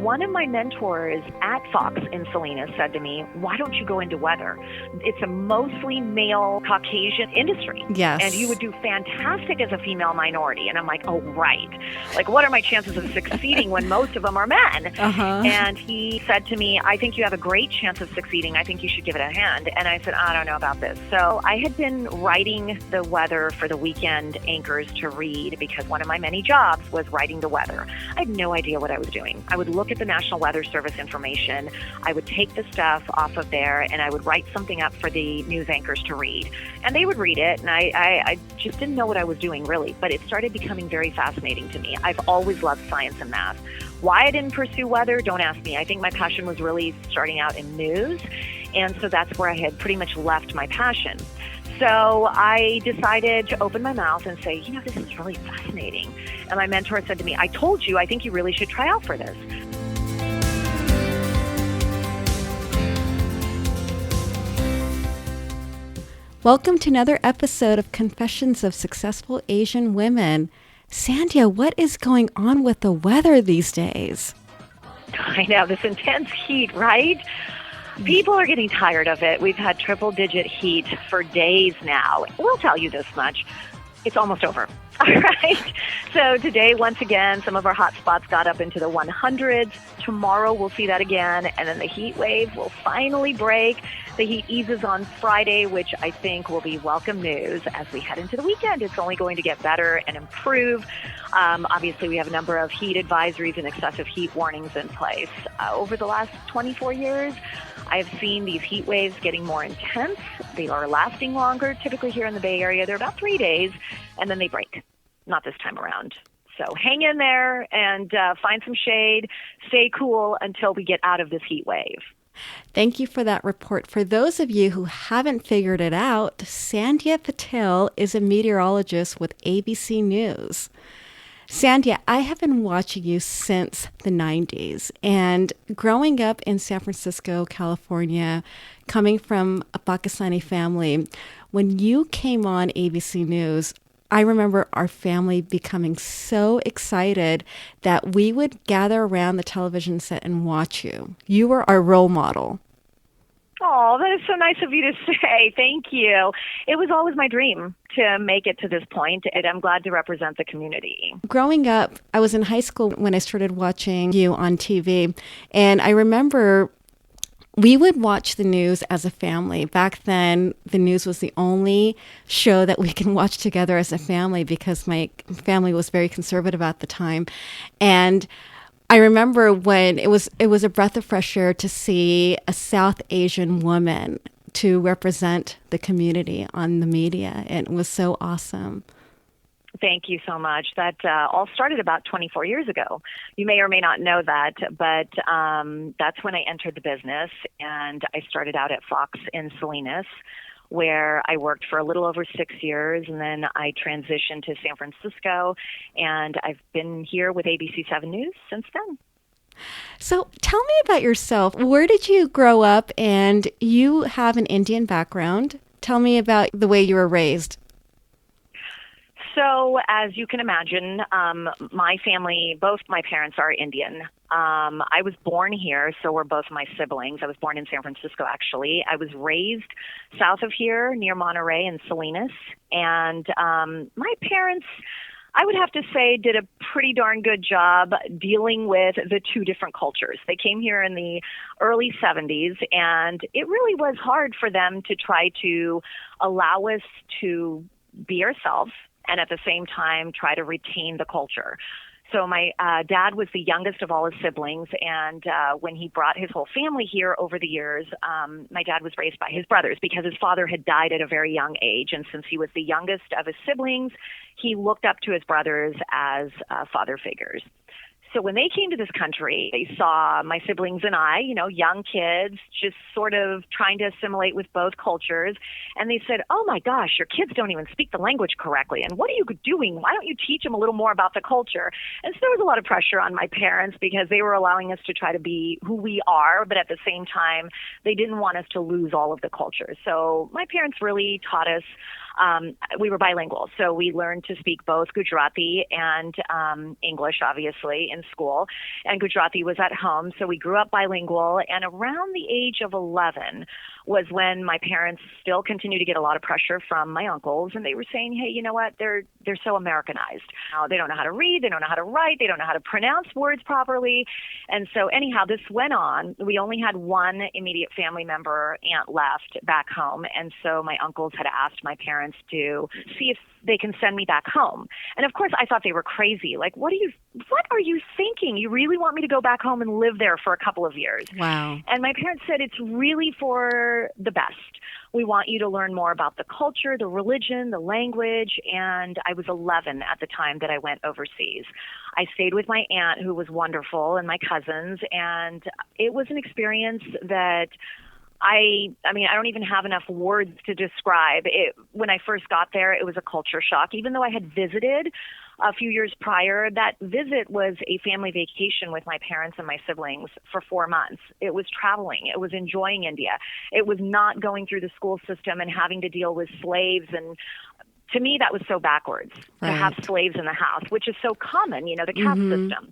one of my mentors at Fox in Salinas said to me, why don't you go into weather? It's a mostly male Caucasian industry. Yes. And you would do fantastic as a female minority. And I'm like, oh, right. Like, what are my chances of succeeding when most of them are men? And he said to me, I think you have a great chance of succeeding. I think you should give it a hand. And I said, I don't know about this. So I had been writing the weather for the weekend anchors to read because one of my many jobs was writing the weather. I had no idea what I was doing. I would look at the National Weather Service information. I would take the stuff off of there and I would write something up for the news anchors to read. And they would read it. And I just didn't know what I was doing really, but it started becoming very fascinating to me. I've always loved science and math. Why I didn't pursue weather, don't ask me. I think my passion was really starting out in news. And so that's where I had pretty much left my passion. So I decided to open my mouth and say, this is really fascinating. And my mentor said to me, I told you, I think you really should try out for this. Welcome to another episode of Confessions of Successful Asian Women. Sandhya, what is going on with the weather these days? I know, this intense heat, right? People are getting tired of it. We've had triple-digit heat for days now. We'll tell you this much. It's almost over. All right. So today, once again, some of our hot spots got up into the 100s. Tomorrow, we'll see that again. And then the heat wave will finally break. The heat eases on Friday, which I think will be welcome news as we head into the weekend. It's only going to get better and improve. Obviously, we have a number of heat advisories and excessive heat warnings in place. Over the last 24 years, I've seen these heat waves getting more intense. They are lasting longer. Typically here in the Bay Area, they're about 3 days, and then they break. Not this time around. So hang in there and find some shade. Stay cool until we get out of this heat wave. Thank you for that report. For those of you who haven't figured it out, Sandhya Patel is a meteorologist with ABC News. Sandhya, I have been watching you since the 90s, and growing up in San Francisco, California, coming from a Pakistani family, when you came on ABC News, I remember our family becoming so excited that we would gather around the television set and watch you. You were our role model. Oh, that is so nice of you to say. Thank you. It was always my dream to make it to this point, and I'm glad to represent the community. Growing up, I was in high school when I started watching you on TV, and I remember we would watch the news as a family. Back then, the news was the only show that we can watch together as a family because my family was very conservative at the time. And I remember when it was a breath of fresh air to see a South Asian woman to represent the community on the media. And it was so awesome. Thank you so much. That all started about 24 years ago. You may or may not know that, but that's when I entered the business, and I started out at Fox in Salinas, where I worked for a little over 6 years, and then I transitioned to San Francisco, and I've been here with ABC7 News since then. So tell me about yourself. Where did you grow up? And you have an Indian background. Tell me about the way you were raised. So, as you can imagine, my family, both my parents are Indian. I was born here, so were both my siblings. I was born in San Francisco, actually. I was raised south of here, near Monterey in Salinas. And my parents, I would have to say, did a pretty darn good job dealing with the two different cultures. They came here in the early 70s, and it really was hard for them to try to allow us to be ourselves and at the same time try to retain the culture. So my dad was the youngest of all his siblings, and when he brought his whole family here over the years, my dad was raised by his brothers because his father had died at a very young age, and since he was the youngest of his siblings, he looked up to his brothers as father figures. So when they came to this country, they saw my siblings and I, young kids, just sort of trying to assimilate with both cultures. And they said, oh my gosh, your kids don't even speak the language correctly. And what are you doing? Why don't you teach them a little more about the culture? And so there was a lot of pressure on my parents because they were allowing us to try to be who we are, but at the same time, they didn't want us to lose all of the culture. So my parents really taught us We were bilingual, so we learned to speak both Gujarati and English, obviously, in school, and Gujarati was at home, so we grew up bilingual, and around the age of 11 was when my parents still continued to get a lot of pressure from my uncles, and they were saying, hey, you know what, they're so Americanized. Now, they don't know how to read, they don't know how to write, they don't know how to pronounce words properly, and so anyhow, this went on. We only had one immediate family member, aunt, left back home, and so my uncles had asked my parents to see if they can send me back home. And of course, I thought they were crazy. Like, what are you thinking? You really want me to go back home and live there for a couple of years? Wow. And my parents said, it's really for the best. We want you to learn more about the culture, the religion, the language. And I was 11 at the time that I went overseas. I stayed with my aunt, who was wonderful, and my cousins. And it was an experience that I mean, I don't even have enough words to describe it. When I first got there, it was a culture shock. Even though I had visited a few years prior, that visit was a family vacation with my parents and my siblings for 4 months. It was traveling. It was enjoying India. It was not going through the school system and having to deal with slaves. And to me, that was so backwards, to have slaves in the house, which is so common, the caste system.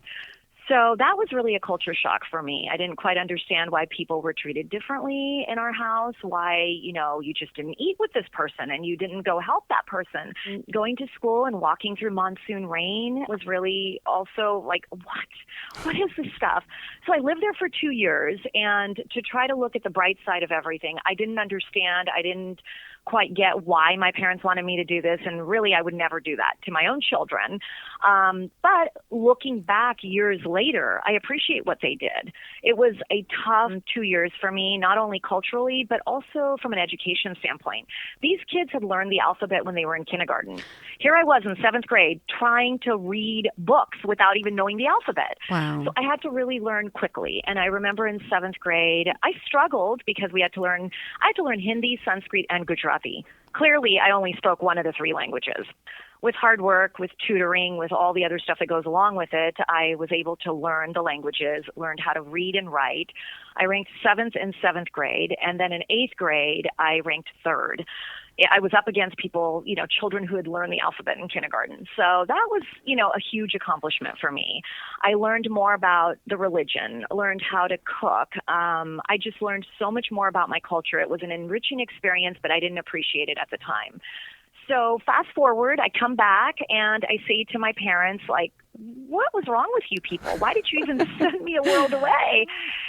So that was really a culture shock for me. I didn't quite understand why people were treated differently in our house, why, you just didn't eat with this person and you didn't go help that person. Going to school and walking through monsoon rain was really also like, what is this stuff? So I lived there for 2 years, and to try to look at the bright side of everything, I didn't understand. I didn't quite get why my parents wanted me to do this, and really I would never do that to my own children. But looking back years later, I appreciate what they did. It was a tough 2 years for me, not only culturally, but also from an education standpoint. These kids had learned the alphabet when they were in kindergarten. Here I was in 7th grade trying to read books without even knowing the alphabet. Wow. So I had to really learn quickly. And I remember in 7th grade, I struggled because I had to learn Hindi, Sanskrit, and Gujarati. Clearly, I only spoke one of the 3 languages. With hard work, with tutoring, with all the other stuff that goes along with it, I was able to learn the languages, learned how to read and write. I ranked 7th in 7th grade, and then in 8th grade, I ranked 3rd. I was up against people, children who had learned the alphabet in kindergarten. So that was, a huge accomplishment for me. I learned more about the religion, learned how to cook. I just learned so much more about my culture. It was an enriching experience, but I didn't appreciate it at the time. So fast forward, I come back and I say to my parents, like, what was wrong with you people? Why did you even send me a world away?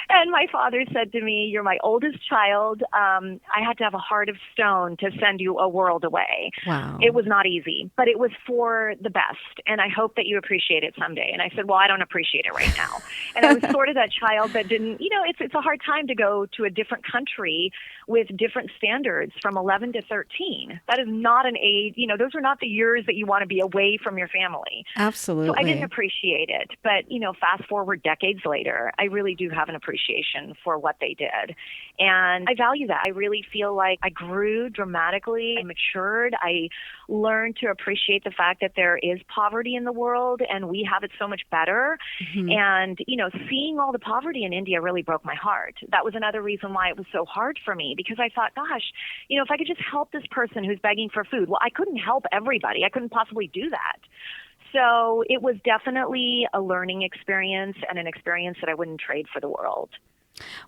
And my father said to me, you're my oldest child. I had to have a heart of stone to send you a world away. Wow. It was not easy, but it was for the best. And I hope that you appreciate it someday. And I said, well, I don't appreciate it right now. And I was sort of that child that didn't, it's a hard time to go to a different country with different standards from 11 to 13. That is not an age, those are not the years that you want to be away from your family. Absolutely. So I didn't appreciate it. But, fast forward decades later, I really do have an appreciation for what they did. And I value that. I really feel like I grew dramatically. I matured. I learned to appreciate the fact that there is poverty in the world and we have it so much better. Mm-hmm. And, seeing all the poverty in India really broke my heart. That was another reason why it was so hard for me, because I thought, gosh, if I could just help this person who's begging for food. Well, I couldn't help everybody. I couldn't possibly do that. So it was definitely a learning experience and an experience that I wouldn't trade for the world.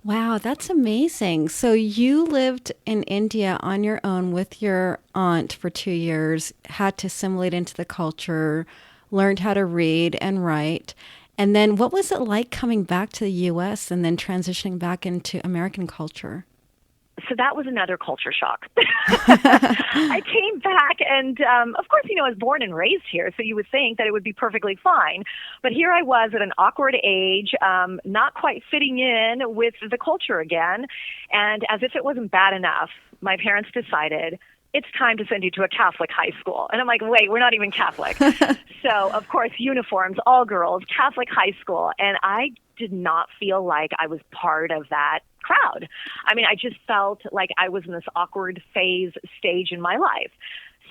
Wow, that's amazing. So you lived in India on your own with your aunt for 2 years, had to assimilate into the culture, learned how to read and write. And then what was it like coming back to the U.S. and then transitioning back into American culture? So that was another culture shock. I came back and, of course, I was born and raised here, so you would think that it would be perfectly fine. But here I was at an awkward age, not quite fitting in with the culture again. And as if it wasn't bad enough, my parents decided, it's time to send you to a Catholic high school. And I'm like, wait, we're not even Catholic. So, of course, uniforms, all girls, Catholic high school. And I did not feel like I was part of that crowd. I mean, I just felt like I was in this awkward stage in my life.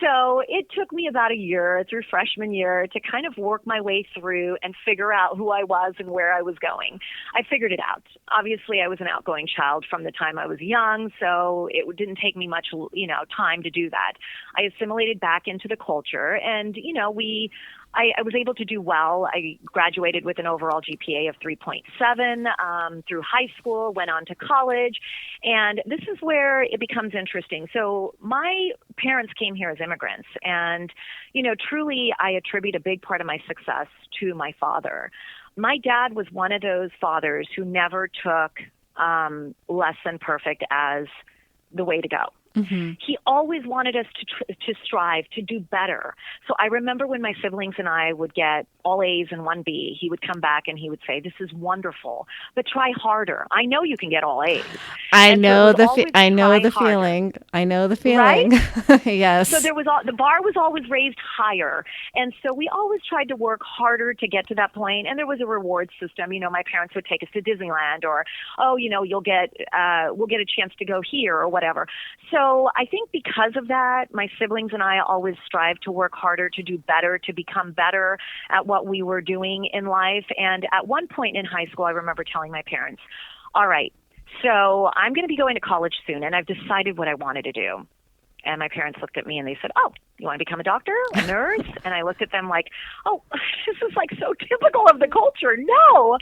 So it took me about a year through freshman year to kind of work my way through and figure out who I was and where I was going. I figured it out. Obviously, I was an outgoing child from the time I was young, so it didn't take me much, time to do that. I assimilated back into the culture, and, I was able to do well. I graduated with an overall GPA of 3.7 through high school, went on to college, and this is where it becomes interesting. So my parents came here as immigrants, and, truly I attribute a big part of my success to my father. My dad was one of those fathers who never took less than perfect as the way to go. Mm-hmm. He always wanted us to strive, to do better. So I remember when my siblings and I would get all A's and one B, he would come back and he would say, "This is wonderful, but try harder. I know you can get all A's." I know the feeling. I know the feeling. Right? Yes. So the bar was always raised higher, and so we always tried to work harder to get to that point. And there was a reward system. My parents would take us to Disneyland, or we'll get a chance to go here or whatever. So I think because of that, my siblings and I always strive to work harder, to do better, to become better at what we were doing in life. And at one point in high school, I remember telling my parents, "All right, so I'm going to be going to college soon, and I've decided what I wanted to do." And my parents looked at me and they said, "Oh, you want to become a doctor, a nurse?" And I looked at them like, "Oh, this is like so typical of the culture. No."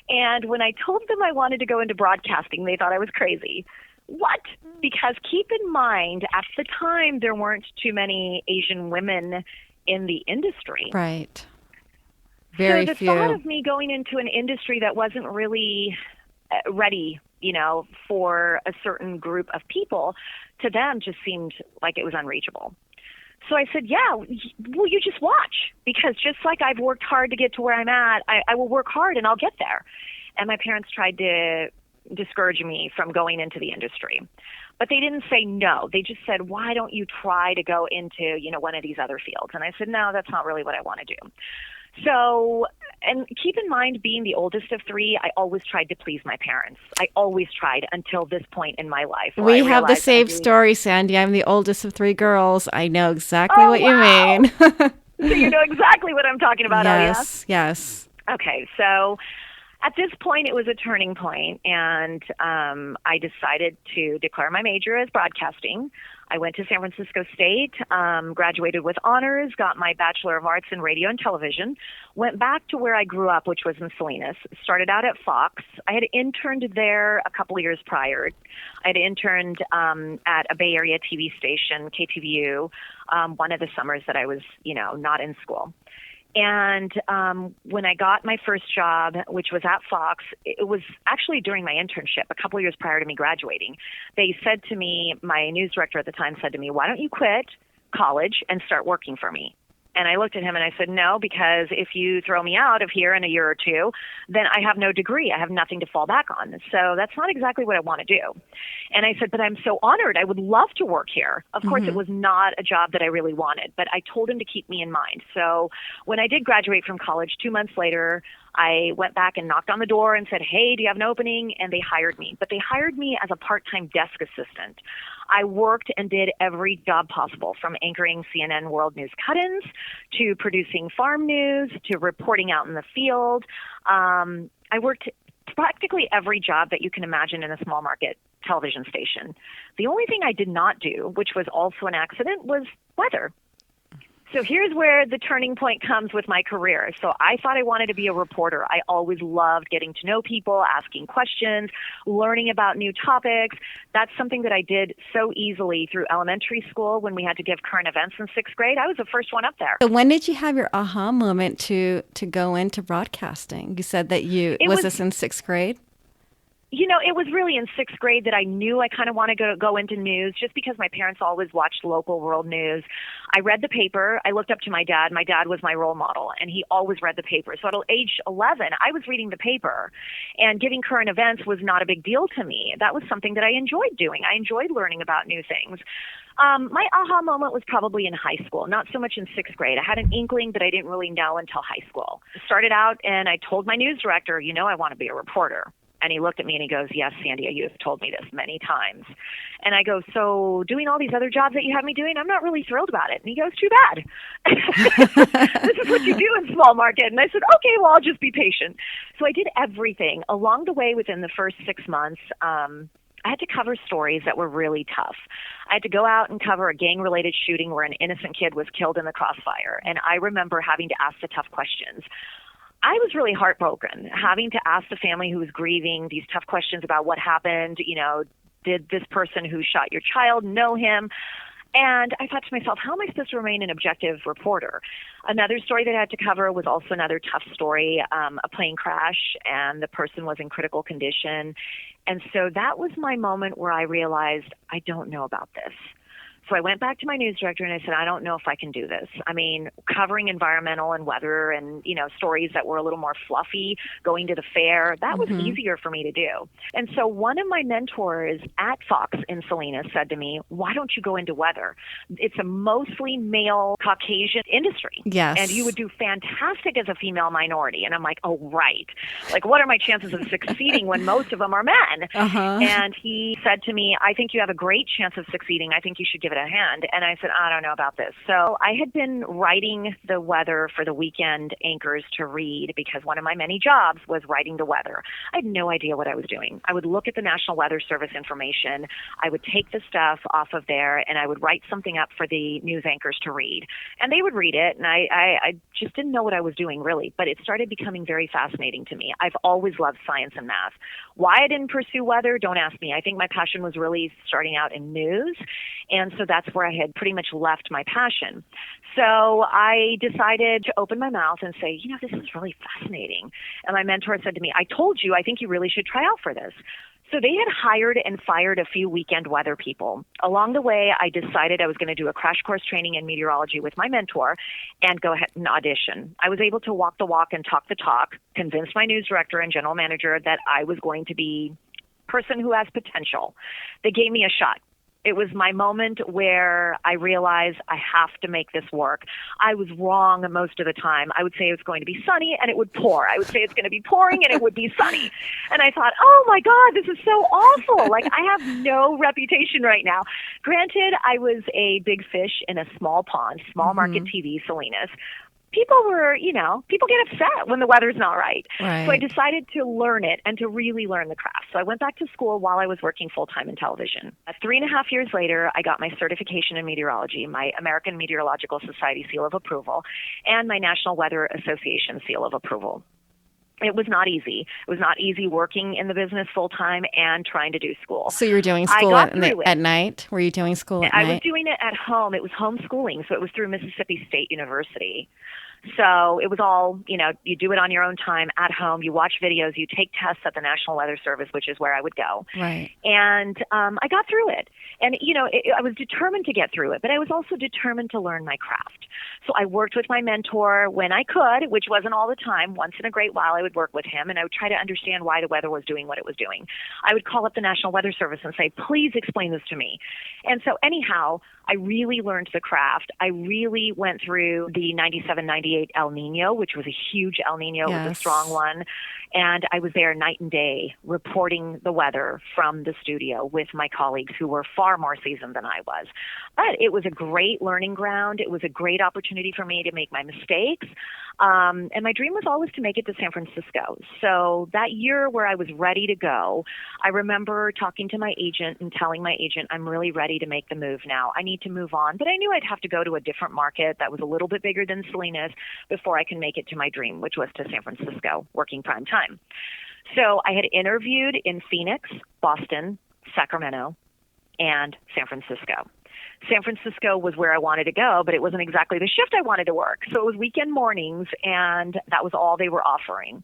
And when I told them I wanted to go into broadcasting, they thought I was crazy. What? Because keep in mind, at the time, there weren't too many Asian women in the industry. Right. Very few. So the thought of me going into an industry that wasn't really ready, for a certain group of people, to them just seemed like it was unreachable. So I said, "Yeah, well, you just watch, because just like I've worked hard to get to where I'm at, I will work hard and I'll get there." And my parents tried to discourage me from going into the industry. But they didn't say no. They just said, "Why don't you try to go into, one of these other fields?" And I said, "No, that's not really what I want to do." So, and keep in mind, being the oldest of three, I always tried to please my parents. I always tried until this point in my life. We have the same story, Sandy. I'm the oldest of three girls. I know exactly what you mean. So you know exactly what I'm talking about, yes, yes. Okay, so at this point, it was a turning point, and I decided to declare my major as broadcasting. I went to San Francisco State, graduated with honors, got my Bachelor of Arts in Radio and Television, went back to where I grew up, which was in Salinas, started out at Fox. I had interned there a couple of years prior. I had interned at a Bay Area TV station, KTVU, one of the summers that I was, not in school. And when I got my first job, which was at Fox, it was actually during my internship, a couple of years prior to me graduating. They said to me, my news director at the time said to me, "Why don't you quit college and start working for me?" And I looked at him and I said, "No, because if you throw me out of here in a year or two, then I have no degree. I have nothing to fall back on. So that's not exactly what I want to do." And I said, "But I'm so honored. I would love to work here." Of course, it was not a job that I really wanted, but I told him to keep me in mind. So when I did graduate from college, 2 months later, I went back and knocked on the door and said, "Hey, do you have an opening?" And they hired me. But they hired me as a part-time desk assistant. I worked and did every job possible, from anchoring CNN World News cut-ins to producing farm news to reporting out in the field. I worked practically every job that you can imagine in a small market television station. The only thing I did not do, which was also an accident, was weather. So here's where the turning point comes with my career. So I thought I wanted to be a reporter. I always loved getting to know people, asking questions, learning about new topics. That's something that I did so easily through elementary school when we had to give current events in sixth grade. I was the first one up there. So when did you have your aha moment to go into broadcasting? You said that was this in sixth grade? It was really in sixth grade that I knew I kind of wanted to go into news, just because my parents always watched local world news. I read the paper. I looked up to my dad. My dad was my role model, and he always read the paper. So at age 11, I was reading the paper, and giving current events was not a big deal to me. That was something that I enjoyed doing. I enjoyed learning about new things. My aha moment was probably in high school, not so much in sixth grade. I had an inkling, but I didn't really know until high school. I started out, and I told my news director, I want to be a reporter. And he looked at me and he goes, yes, Sandhya, you have told me this many times. And I go, so doing all these other jobs that you have me doing, I'm not really thrilled about it. And he goes, too bad. This is what you do in small market. And I said, okay, well, I'll just be patient. So I did everything. Along the way, within the first 6 months, I had to cover stories that were really tough. I had to go out and cover a gang-related shooting where an innocent kid was killed in the crossfire. And I remember having to ask the tough questions. I was really heartbroken, having to ask the family who was grieving these tough questions about what happened. Did this person who shot your child know him? And I thought to myself, how am I supposed to remain an objective reporter? Another story that I had to cover was also another tough story, a plane crash, and the person was in critical condition. And so that was my moment where I realized, I don't know about this. So I went back to my news director and I said, I don't know if I can do this. I mean, covering environmental and weather and, stories that were a little more fluffy, going to the fair, that was easier for me to do. And so one of my mentors at Fox in Salinas said to me, why don't you go into weather? It's a mostly male Caucasian industry. Yes. And you would do fantastic as a female minority. And I'm like, oh, right. Like, what are my chances of succeeding when most of them are men? And he said to me, I think you have a great chance of succeeding. I think you should give it a hand. And I said, I don't know about this. So I had been writing the weather for the weekend anchors to read because one of my many jobs was writing the weather. I had no idea what I was doing. I would look at the National Weather Service information. I would take the stuff off of there and I would write something up for the news anchors to read. And they would read it. And I just didn't know what I was doing really, but it started becoming very fascinating to me. I've always loved science and math. Why I didn't pursue weather, don't ask me. I think my passion was really starting out in news. And so that's where I had pretty much left my passion. So I decided to open my mouth and say, this is really fascinating. And my mentor said to me, I told you, I think you really should try out for this. So they had hired and fired a few weekend weather people. Along the way, I decided I was going to do a crash course training in meteorology with my mentor and go ahead and audition. I was able to walk the walk and talk the talk, convince my news director and general manager that I was going to be a person who has potential. They gave me a shot. It was my moment where I realized I have to make this work. I was wrong most of the time. I would say it's going to be sunny and it would pour. I would say it's going to be pouring and it would be sunny. And I thought, oh my God, this is so awful. Like, I have no reputation right now. Granted, I was a big fish in a small pond, small market TV, Salinas. People get upset when the weather's not right. So I decided to learn it and to really learn the craft. So I went back to school while I was working full-time in television. 3.5 years later, I got my certification in meteorology, my American Meteorological Society seal of approval, and my National Weather Association seal of approval. It was not easy. It was not easy working in the business full-time and trying to do school. So you were doing school at night? Were you doing school at night? I was doing it at home. It was homeschooling, so it was through Mississippi State University. So it was all, you do it on your own time at home. You watch videos. You take tests at the National Weather Service, which is where I would go. Right. And I got through it. And, I was determined to get through it, but I was also determined to learn my craft. So I worked with my mentor when I could, which wasn't all the time. Once in a great while, I would work with him, and I would try to understand why the weather was doing what it was doing. I would call up the National Weather Service and say, please explain this to me. And so anyhow, I really learned the craft. I really went through the 97, 98 El Nino, which was a huge El Nino. Yes. It was a strong one. And I was there night and day reporting the weather from the studio with my colleagues who were far more seasoned than I was. But it was a great learning ground. It was a great opportunity for me to make my mistakes. And my dream was always to make it to San Francisco. So that year where I was ready to go, I remember talking to my agent and telling my agent, I'm really ready to make the move now. I need to move on. But I knew I'd have to go to a different market that was a little bit bigger than Salinas before I can make it to my dream, which was to San Francisco, working prime time. So I had interviewed in Phoenix, Boston, Sacramento, and San Francisco. San Francisco was where I wanted to go, but it wasn't exactly the shift I wanted to work. So it was weekend mornings, and that was all they were offering.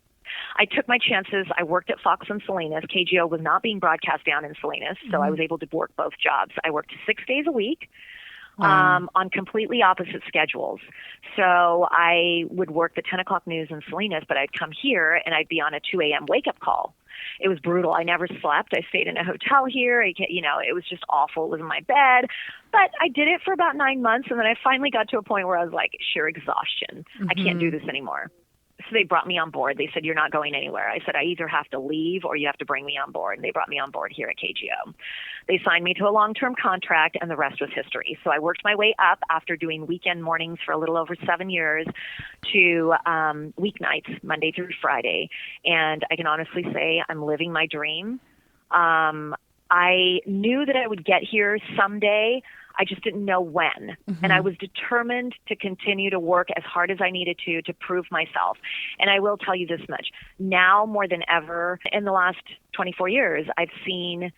I took my chances. I worked at Fox in Salinas. KGO was not being broadcast down in Salinas, so I was able to work both jobs. I worked 6 days a week. On completely opposite schedules. So I would work the 10 o'clock news in Salinas, but I'd come here and I'd be on a 2 a.m. wake-up call. It was brutal. I never slept. I stayed in a hotel here. It was just awful. It was in my bed. But I did it for about 9 months, and then I finally got to a point where I was like, sheer exhaustion. I can't do this anymore. So they brought me on board. They said, you're not going anywhere. I said, I either have to leave or you have to bring me on board. And they brought me on board here at KGO. They signed me to a long-term contract, and the rest was history. So I worked my way up after doing weekend mornings for a little over 7 years to weeknights, Monday through Friday. And I can honestly say I'm living my dream. I knew that I would get here someday. I just didn't know when. Mm-hmm. And I was determined to continue to work as hard as I needed to prove myself. And I will tell you this much. Now, more than ever, in the last 24 years, I've seen,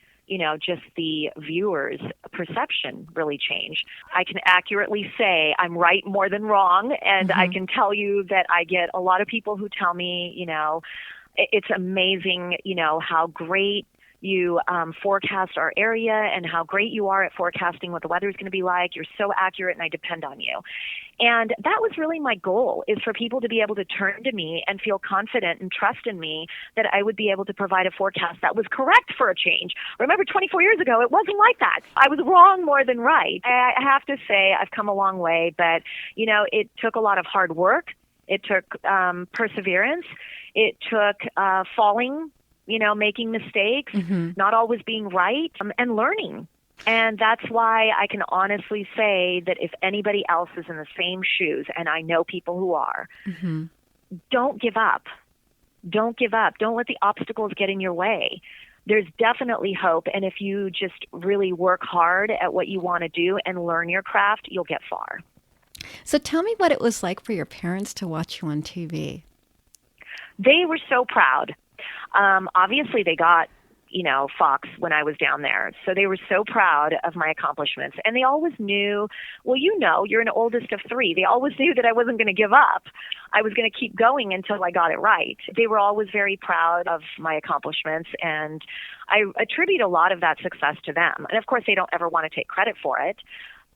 just the viewers' perception really change. I can accurately say I'm right more than wrong. And Mm-hmm. I can tell you that I get a lot of people who tell me, it's amazing, how great you forecast our area and how great you are at forecasting what the weather is going to be like. You're so accurate, and I depend on you. And that was really my goal, is for people to be able to turn to me and feel confident and trust in me that I would be able to provide a forecast that was correct for a change. Remember, 24 years ago, it wasn't like that. I was wrong more than right. I have to say I've come a long way, but, it took a lot of hard work. It took perseverance. It took falling, making mistakes, Mm-hmm. not always being right, and learning. And that's why I can honestly say that if anybody else is in the same shoes, and I know people who are, Mm-hmm. don't give up. Don't give up. Don't let the obstacles get in your way. There's definitely hope. And if you just really work hard at what you want to do and learn your craft, you'll get far. So tell me what it was like for your parents to watch you on TV. They were so proud. Obviously, they got, Fox when I was down there. So they were so proud of my accomplishments. And they always knew, well, you're an oldest of three. They always knew that I wasn't going to give up. I was going to keep going until I got it right. They were always very proud of my accomplishments. And I attribute a lot of that success to them. And of course, they don't ever want to take credit for it.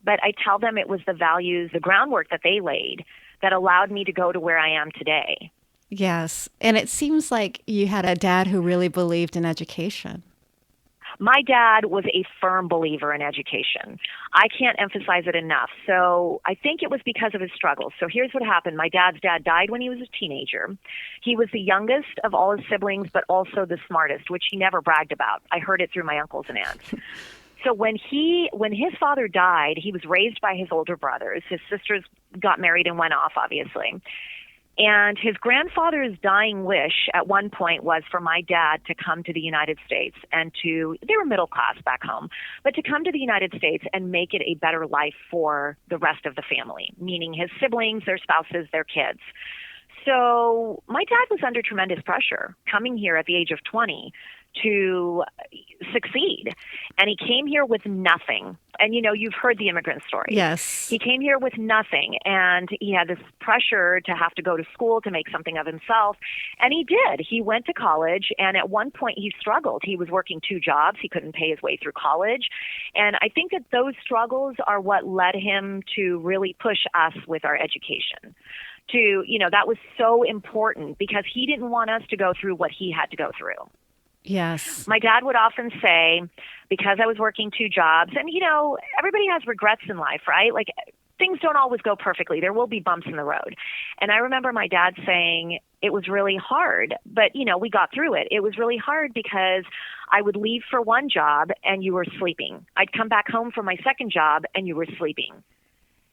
But I tell them it was the values, the groundwork that they laid that allowed me to go to where I am today. Yes. And it seems like you had a dad who really believed in education. My dad was a firm believer in education. I can't emphasize it enough. So I think it was because of his struggles. So here's what happened. My dad's dad died when he was a teenager. He was the youngest of all his siblings, but also the smartest, which he never bragged about. I heard it through my uncles and aunts. So when his father died, he was raised by his older brothers. His sisters got married and went off, obviously. And his grandfather's dying wish at one point was for my dad to come to the United States and they were middle class back home, but to come to the United States and make it a better life for the rest of the family, meaning his siblings, their spouses, their kids. So my dad was under tremendous pressure coming here at the age of 20 to succeed. And he came here with nothing. And, you've heard the immigrant story. Yes. He came here with nothing, and he had this pressure to have to go to school to make something of himself. And he did. He went to college, and at one point he struggled. He was working 2 jobs. He couldn't pay his way through college. And I think that those struggles are what led him to really push us with our education. That was so important because he didn't want us to go through what he had to go through. Yes. My dad would often say, because I was working 2 jobs, and, everybody has regrets in life, right? Like, things don't always go perfectly. There will be bumps in the road. And I remember my dad saying it was really hard, but, we got through it. It was really hard because I would leave for one job and you were sleeping. I'd come back home from my second job and you were sleeping.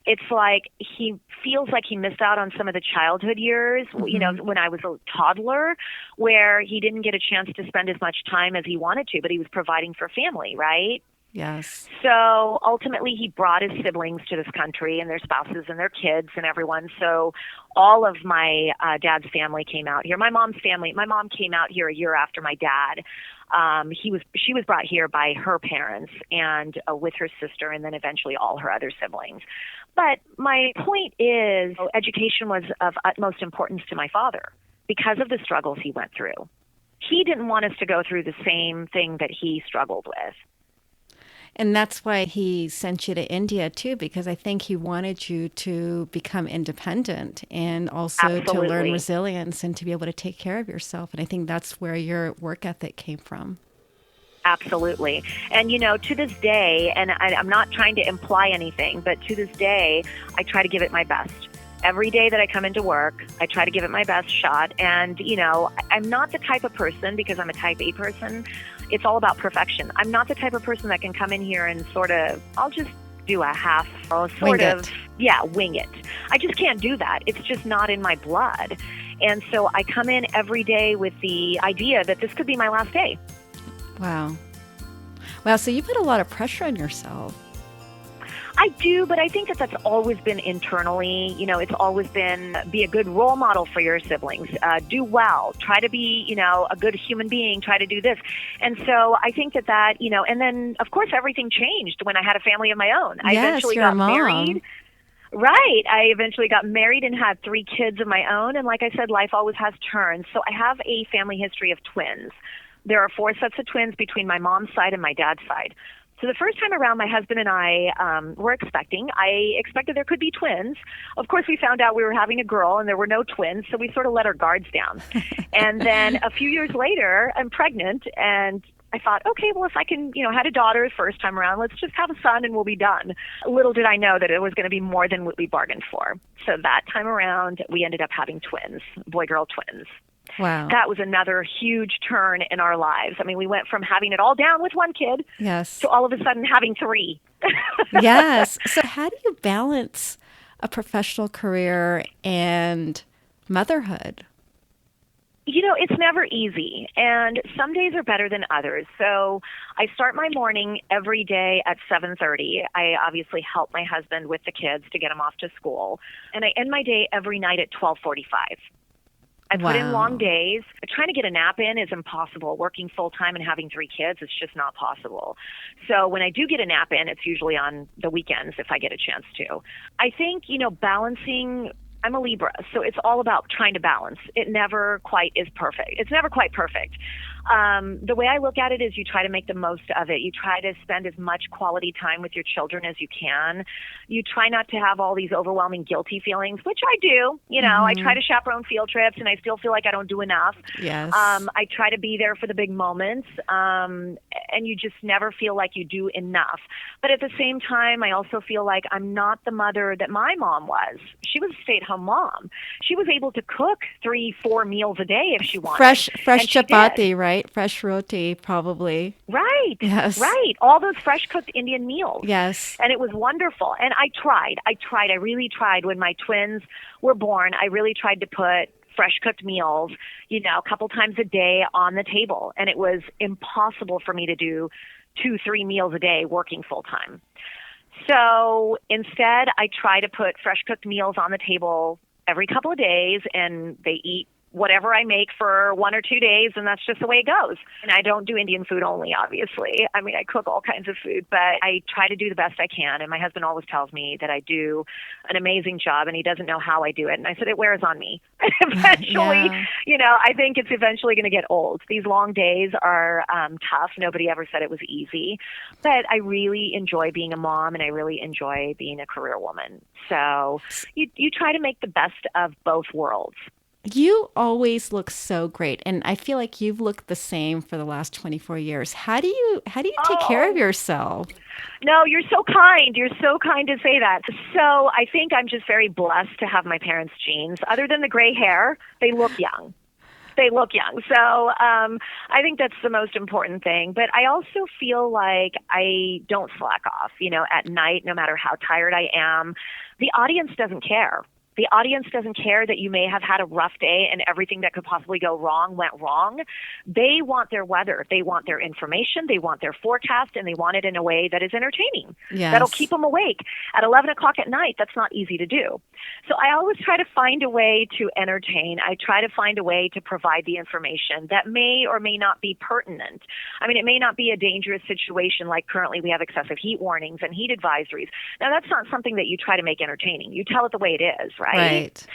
It's like he feels like he missed out on some of the childhood years, Mm-hmm. when I was a toddler, where he didn't get a chance to spend as much time as he wanted to, but he was providing for family, right? Yes. So ultimately, he brought his siblings to this country and their spouses and their kids and everyone. So all of my dad's family came out here. My mom came out here a year after my dad. She was brought here by her parents and with her sister, and then eventually all her other siblings. But my point is, education was of utmost importance to my father because of the struggles he went through. He didn't want us to go through the same thing that he struggled with. And that's why he sent you to India, too, because I think he wanted you to become independent and also Absolutely. to learn resilience and to be able to take care of yourself. And I think that's where your work ethic came from. Absolutely. And, to this day, and I'm not trying to imply anything, but to this day, I try to give it my best. every day that I come into work, I try to give it my best shot. And, I'm not the type of person, because I'm a type A person, it's all about perfection. I'm not the type of person that can come in here and I'll just do a half, wing it. I just can't do that. It's just not in my blood. And so I come in every day with the idea that this could be my last day. Wow. So you put a lot of pressure on yourself. I do, but I think that that's always been internally. It's always been be a good role model for your siblings. Do well. Try to be, a good human being. Try to do this. And so I think that, and then, of course, everything changed when I had a family of my own. I eventually got married. Right. I eventually got married and had 3 kids of my own. And like I said, life always has turns. So I have a family history of twins. There are 4 sets of twins between my mom's side and my dad's side. So the first time around, my husband and I were expecting. I expected there could be twins. Of course, we found out we were having a girl and there were no twins, so we sort of let our guards down. And then a few years later, I'm pregnant, and I thought, okay, well, if I can, had a daughter the first time around, let's just have a son and we'll be done. Little did I know that it was going to be more than what we bargained for. So that time around, we ended up having twins, boy-girl twins. Wow. That was another huge turn in our lives. I mean, we went from having it all down with one kid to all of a sudden having 3. Yes. So how do you balance a professional career and motherhood? It's never easy, and some days are better than others. So I start my morning every day at 7:30. I obviously help my husband with the kids to get them off to school, and I end my day every night at 12:45. I put in long days. Trying to get a nap in is impossible. Working full-time and having 3 kids, it's just not possible. So when I do get a nap in, it's usually on the weekends if I get a chance to. I think, balancing, I'm a Libra, so it's all about trying to balance. It never quite is perfect. It's never quite perfect. The way I look at it is you try to make the most of it. You try to spend as much quality time with your children as you can. You try not to have all these overwhelming guilty feelings, which I do. I try to chaperone field trips, and I still feel like I don't do enough. Yes. I try to be there for the big moments, and you just never feel like you do enough. But at the same time, I also feel like I'm not the mother that my mom was. She was a stay-at-home mom. She was able to cook 3-4 meals a day if she wanted. Fresh chapati, right? Fresh roti, probably. Right. Yes. Right. All those fresh cooked Indian meals. Yes. And it was wonderful. And I tried. I really tried. When my twins were born, I really tried to put fresh cooked meals, a couple times a day on the table. And it was impossible for me to do 2-3 meals a day working full time. So instead, I try to put fresh cooked meals on the table every couple of days, and they eat whatever I make for 1 or 2 days, and that's just the way it goes. And I don't do Indian food only, obviously. I mean, I cook all kinds of food, but I try to do the best I can. And my husband always tells me that I do an amazing job, and he doesn't know how I do it. And I said, it wears on me. Eventually, I think it's eventually going to get old. These long days are tough. Nobody ever said it was easy. But I really enjoy being a mom, and I really enjoy being a career woman. So you try to make the best of both worlds. You always look so great, and I feel like you've looked the same for the last 24 years. How do you take care of yourself? No, you're so kind. You're so kind to say that. So I think I'm just very blessed to have my parents' genes. Other than the gray hair, they look young. So I think that's the most important thing. But I also feel like I don't slack off, at night, no matter how tired I am. The audience doesn't care. The audience doesn't care that you may have had a rough day and everything that could possibly go wrong went wrong. They want their weather. They want their information. They want their forecast, and they want it in a way that is entertaining. Yes. That'll keep them awake. At 11 o'clock at night, that's not easy to do. So I always try to find a way to entertain. I try to find a way to provide the information that may or may not be pertinent. I mean, it may not be a dangerous situation like currently we have excessive heat warnings and heat advisories. Now, that's not something that you try to make entertaining. You tell it the way it is, right?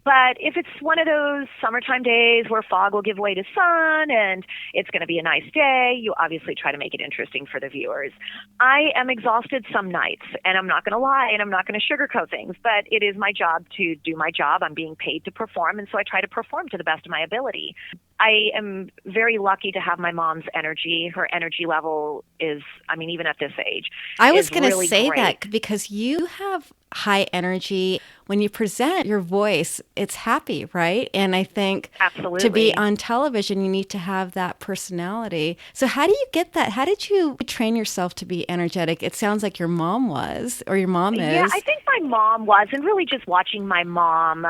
But if it's one of those summertime days where fog will give way to sun and it's going to be a nice day, you obviously try to make it interesting for the viewers. I am exhausted some nights, and I'm not going to lie, and I'm not going to sugarcoat things, but it is my job to do my job. I'm being paid to perform, and so I try to perform to the best of my ability. I am very lucky to have my mom's energy. Her energy level is, even at this age, I was is going to really say great. that because you have high energy. When you present your voice, it's happy, right? And I think Absolutely. to be on television, you need to have that personality. So how do you get that? How did you train yourself to be energetic? It sounds like your mom was, or your mom is. Yeah, I think my mom was, and really just watching my mom.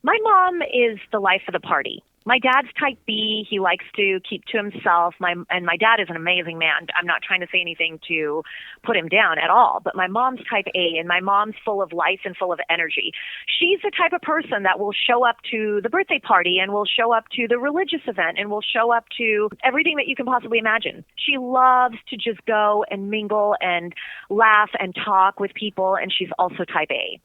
My mom is the life of the party. My dad's type B. He likes to keep to himself. My dad is an amazing man. I'm not trying to say anything to put him down at all, but my mom's type A, and my mom's full of life and full of energy. She's the type of person that will show up to the birthday party and will show up to the religious event and will show up to everything that you can possibly imagine. She loves to just go and mingle and laugh and talk with people, and she's also type A.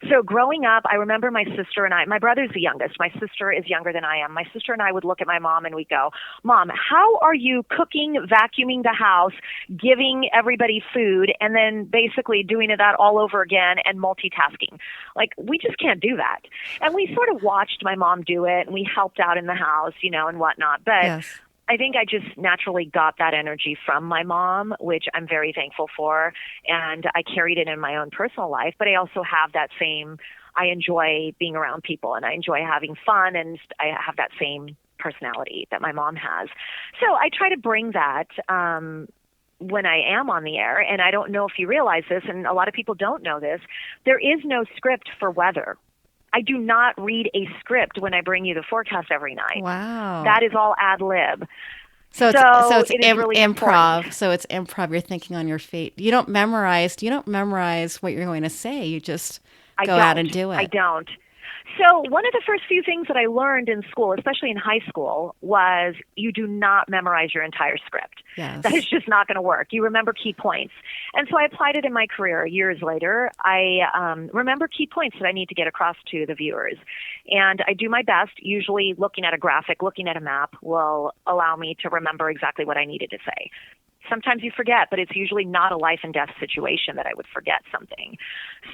So growing up, I remember my sister and I, my brother's the youngest. My sister is younger than I am. My sister and I would look at my mom and we'd go, Mom, how are you cooking, vacuuming the house, giving everybody food, and then basically doing that all over again and multitasking? Like, we just can't do that. And we sort of watched my mom do it, and we helped out in the house, and whatnot. But yes. I think I just naturally got that energy from my mom, which I'm very thankful for, and I carried it in my own personal life, but I also have that same, I enjoy being around people, and I enjoy having fun, and I have that same personality that my mom has. So I try to bring that when I am on the air, and I don't know if you realize this, and a lot of people don't know this, there is no script for weather. I do not read a script when I bring you the forecast every night. Wow. That is all ad lib. So it's really improv. important. So it's improv. You're thinking on your feet. You don't memorize what you're going to say. You just go out and do it. I don't. So one of the first few things that I learned in school, especially in high school, was you do not memorize your entire script. Yes. That is just not going to work. You remember key points. And so I applied it in my career years later. I remember key points that I need to get across to the viewers. And I do my best. Usually looking at a graphic, looking at a map will allow me to remember exactly what I needed to say. Sometimes you forget, but it's usually not a life and death situation that I would forget something.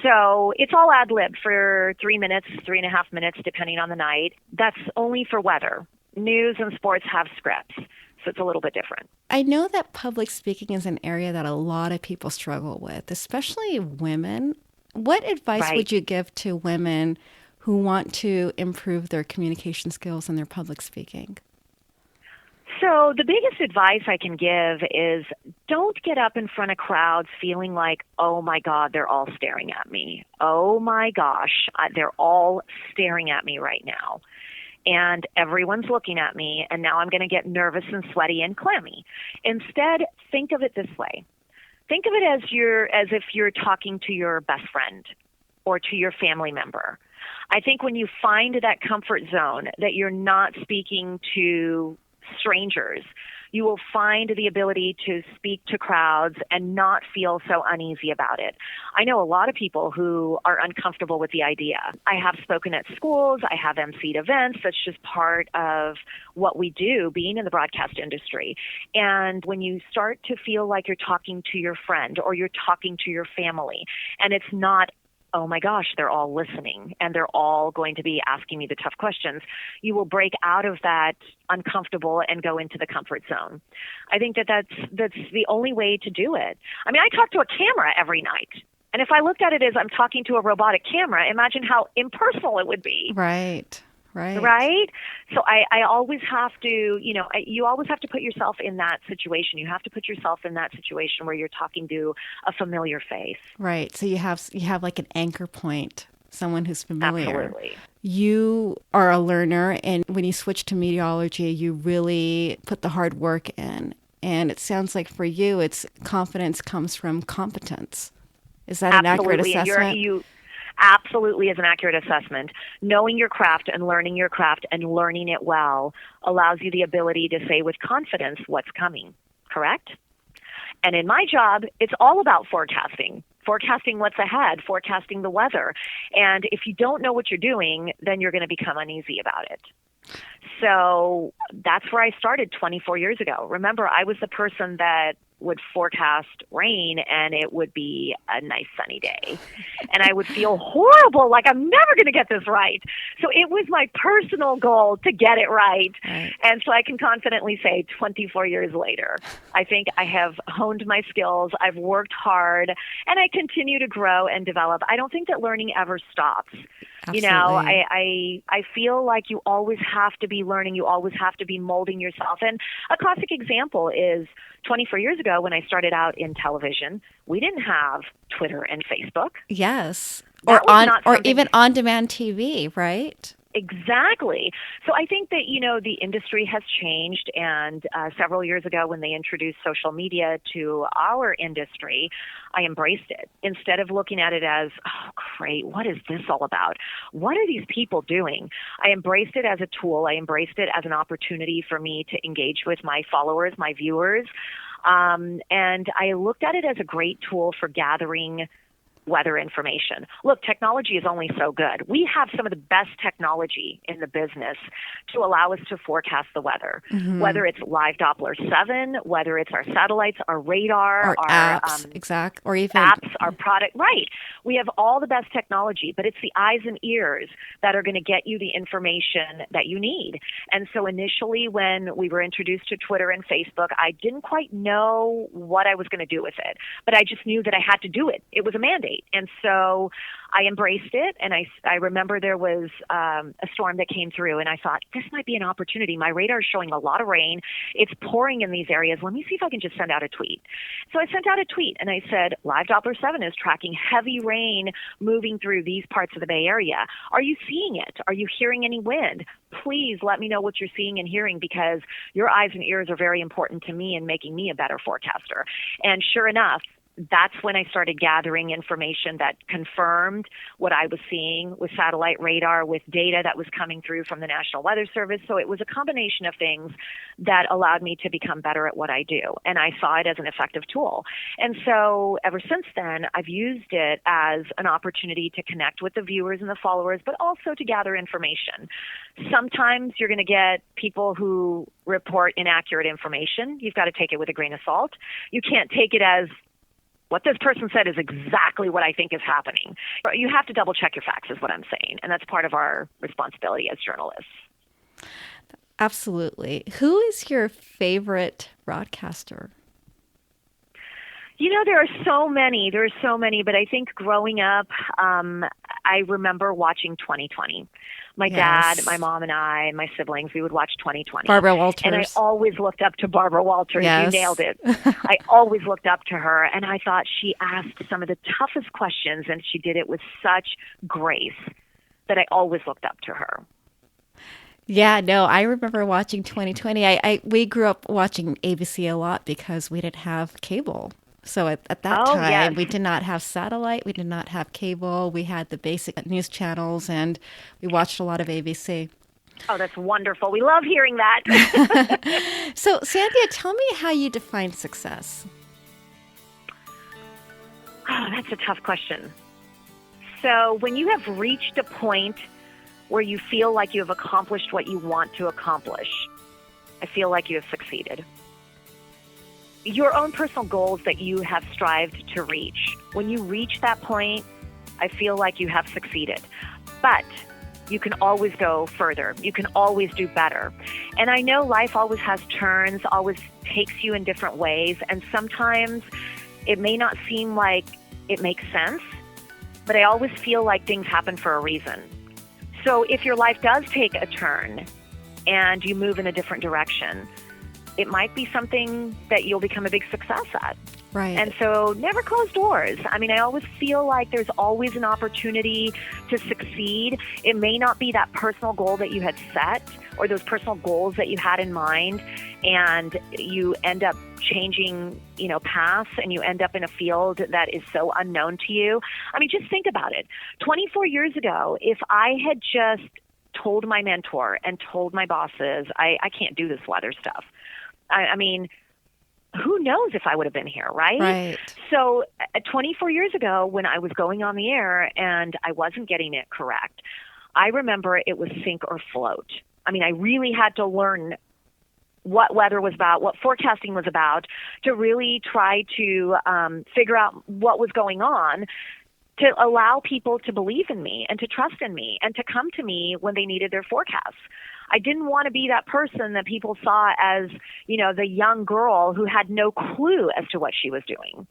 So it's all ad lib for 3 minutes, 3.5 minutes, depending on the night. That's only for weather. News and sports have scripts, so it's a little bit different. I know that public speaking is an area that a lot of people struggle with, especially women. What advice would you give to women who want to improve their communication skills and their public speaking? So the biggest advice I can give is don't get up in front of crowds feeling like, oh my God, they're all staring at me. Oh my gosh, they're all staring at me right now. And everyone's looking at me, and now I'm going to get nervous and sweaty and clammy. Instead, think of it this way. Think of it as if you're talking to your best friend or to your family member. I think when you find that comfort zone, that you're not speaking to strangers, you will find the ability to speak to crowds and not feel so uneasy about it. I know a lot of people who are uncomfortable with the idea. I have spoken at schools. I have emceed events. That's just part of what we do, being in the broadcast industry. And when you start to feel like you're talking to your friend or you're talking to your family, and it's not, oh my gosh, they're all listening and they're all going to be asking me the tough questions, you will break out of that uncomfortable and go into the comfort zone. I think that's the only way to do it. I mean, I talk to a camera every night. And if I looked at it as I'm talking to a robotic camera, imagine how impersonal it would be. Right. So I always have to, you always have to put yourself in that situation. You have to put yourself in that situation where you're talking to a familiar face. Right. So you have like an anchor point, someone who's familiar. Absolutely. You are a learner, and when you switch to meteorology, you really put the hard work in. And it sounds like for you, it's confidence comes from competence. Is that an accurate assessment? Absolutely is an accurate assessment. Knowing your craft and learning learning it well allows you the ability to say with confidence what's coming, correct? And in my job, it's all about forecasting what's ahead, forecasting the weather. And if you don't know what you're doing, then you're going to become uneasy about it. So that's where I started 24 years ago. Remember, I was the person that would forecast rain and it would be a nice sunny day. And I would feel horrible, like I'm never going to get this right. So it was my personal goal to get it right. And so I can confidently say 24 years later, I think I have honed my skills. I've worked hard and I continue to grow and develop. I don't think that learning ever stops. Absolutely. You know, I feel like you always have to be learning. You always have to be molding yourself. And a classic example is 24 years ago when I started out in television, we didn't have Twitter and Facebook. Yes. Or even on-demand TV, right? Exactly. So I think that, you know, the industry has changed, and several years ago when they introduced social media to our industry, I embraced it. Instead of looking at it as, oh, great, what is this all about? What are these people doing? I embraced it as a tool. I embraced it as an opportunity for me to engage with my followers, my viewers. And I looked at it as a great tool for gathering weather information. Look, technology is only so good. We have some of the best technology in the business to allow us to forecast the weather, whether it's live Doppler 7, whether it's our satellites, our radar, our apps, or even apps, our product. Right. We have all the best technology, but it's the eyes and ears that are going to get you the information that you need. And so initially when we were introduced to Twitter and Facebook, I didn't quite know what I was going to do with it, but I just knew that I had to do it. It was a mandate. And so I embraced it, and I remember there was a storm that came through, and I thought, this might be an opportunity. My radar is showing a lot of rain. It's pouring in these areas. Let me see if I can just send out a tweet. So I sent out a tweet, and I said, Live Doppler 7 is tracking heavy rain moving through these parts of the Bay Area. Are you seeing it? Are you hearing any wind? Please let me know what you're seeing and hearing, because your eyes and ears are very important to me in making me a better forecaster. And sure enough, that's when I started gathering information that confirmed what I was seeing with satellite radar, with data that was coming through from the National Weather Service. So it was a combination of things that allowed me to become better at what I do. And I saw it as an effective tool. And so ever since then, I've used it as an opportunity to connect with the viewers and the followers, but also to gather information. Sometimes you're going to get people who report inaccurate information. You've got to take it with a grain of salt. You can't take it as, what this person said is exactly what I think is happening. You have to double check your facts is what I'm saying. And that's part of our responsibility as journalists. Absolutely. Who is your favorite broadcaster? You know, there are so many. But I think growing up, I remember watching 2020. My dad, my mom, and I, my siblings, we would watch 2020. Barbara Walters. And I always looked up to Barbara Walters. Yes. You nailed it. I always looked up to her, and I thought she asked some of the toughest questions, and she did it with such grace that I always looked up to her. Yeah, no, I remember watching 2020. We grew up watching ABC a lot because we didn't have cable. So at that time, yes. We did not have satellite. We did not have cable. We had the basic news channels, and we watched a lot of ABC. Oh, that's wonderful. We love hearing that. So, Sandhya, tell me how you define success. Oh, that's a tough question. So when you have reached a point where you feel like you have accomplished what you want to accomplish, I feel like you have succeeded. Your own personal goals that you have strived to reach, when you reach that point, I feel like you have succeeded. But you can always go further. You can always do better. And I know life always has turns, always takes you in different ways. And sometimes it may not seem like it makes sense, but I always feel like things happen for a reason. So if your life does take a turn and you move in a different direction, it might be something that you'll become a big success at. Right. And so never close doors. I mean, I always feel like there's always an opportunity to succeed. It may not be that personal goal that you had set or those personal goals that you had in mind, and you end up changing, paths, and you end up in a field that is so unknown to you. I mean, just think about it. 24 years ago, if I had just told my mentor and told my bosses, I can't do this weather stuff. I mean, who knows if I would have been here, right? Right. So 24 years ago, when I was going on the air and I wasn't getting it correct, I remember it was sink or float. I mean, I really had to learn what weather was about, what forecasting was about, to really try to figure out what was going on, to allow people to believe in me and to trust in me and to come to me when they needed their forecasts. I didn't want to be that person that people saw as, the young girl who had no clue as to what she was doing.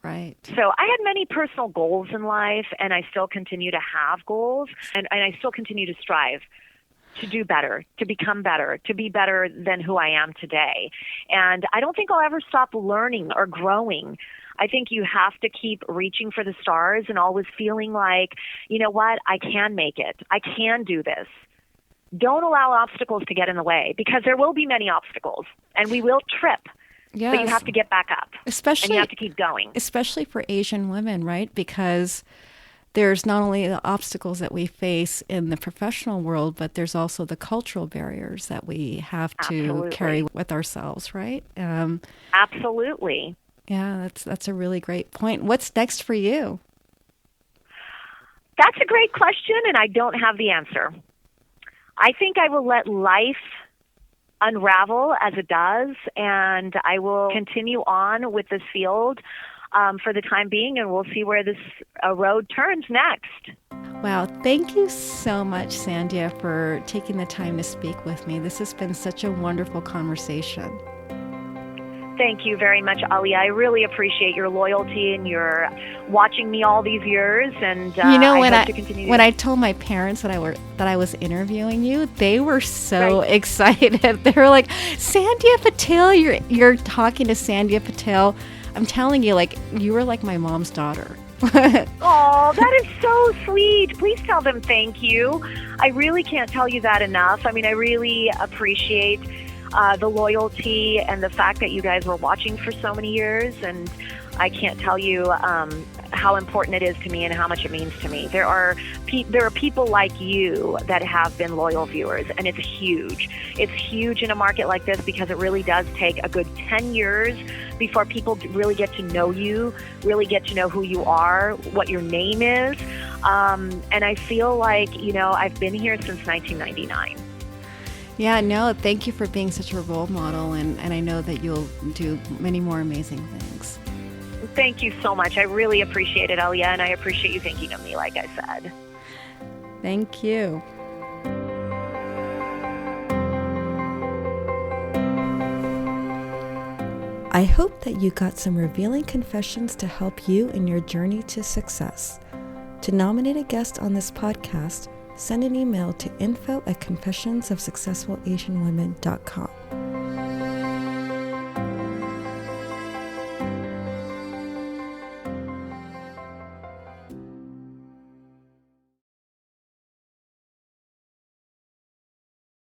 Right. So I had many personal goals in life, and I still continue to have goals, and I still continue to strive to do better, to become better, to be better than who I am today. And I don't think I'll ever stop learning or growing. I think you have to keep reaching for the stars and always feeling like, you know what, I can make it. I can do this. Don't allow obstacles to get in the way, because there will be many obstacles, and we will trip. Yes. But you have to get back up. Especially, and you have to keep going. Especially for Asian women, right? Because there's not only the obstacles that we face in the professional world, but there's also the cultural barriers that we have to carry with ourselves, right? Absolutely. Yeah, that's a really great point. What's next for you? That's a great question, and I don't have the answer. I think I will let life unravel as it does, and I will continue on with this field for the time being, and we'll see where this road turns next. Wow. Thank you so much, Sandhya, for taking the time to speak with me. This has been such a wonderful conversation. Thank you very much, Ali. I really appreciate your loyalty and your watching me all these years. And when I told my parents that I was interviewing you, they were so excited. They were like, "Sandhya Patel, you're talking to Sandhya Patel." I'm telling you, you were like my mom's daughter. Oh, that is so sweet. Please tell them thank you. I really can't tell you that enough. I mean, I really appreciate the loyalty and the fact that you guys were watching for so many years, and I can't tell you how important it is to me and how much it means to me. There are people like you that have been loyal viewers, and it's huge. It's huge in a market like this, because it really does take a good 10 years before people really get to know you, really get to know who you are, what your name is. And I feel like, I've been here since 1999. Yeah, no, thank you for being such a role model, and I know that you'll do many more amazing things. Thank you so much. I really appreciate it, Alia, and I appreciate you thinking of me, like I said. Thank you. I hope that you got some revealing confessions to help you in your journey to success. To nominate a guest on this podcast, send an email to info@confessionsofsuccessfulasianwomen.com.